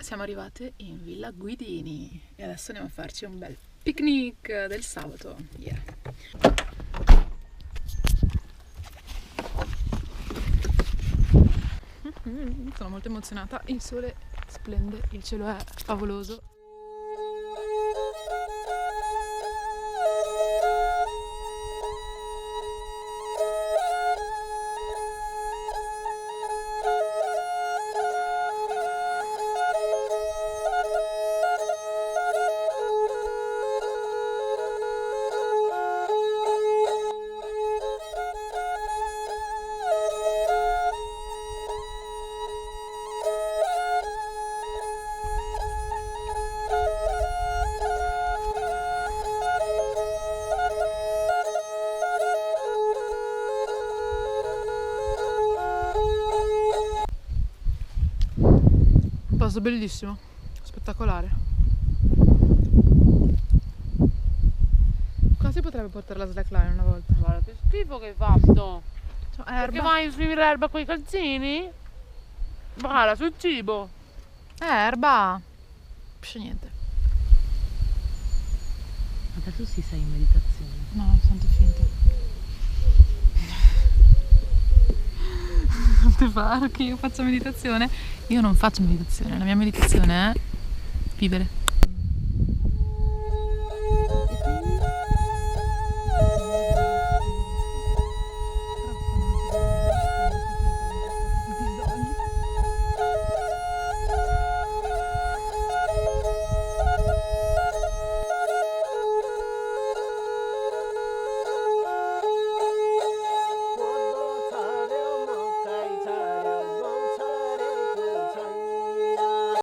siamo arrivate in Villa Guidini e adesso andiamo a farci un bel picnic del sabato. Yeah. Sono molto emozionata, il sole splende, il cielo è favoloso. Posto bellissimo, spettacolare. Qua si potrebbe portare la slackline una volta. Guarda che schifo che hai fatto. Erba. Perché vai su erba con i calzini? Guarda, sul cibo. Erba. C'è niente. Adesso si sei in meditazione. No, tanto finto. Non ti pare che io faccio meditazione? Io non faccio meditazione, la mia meditazione è vivere.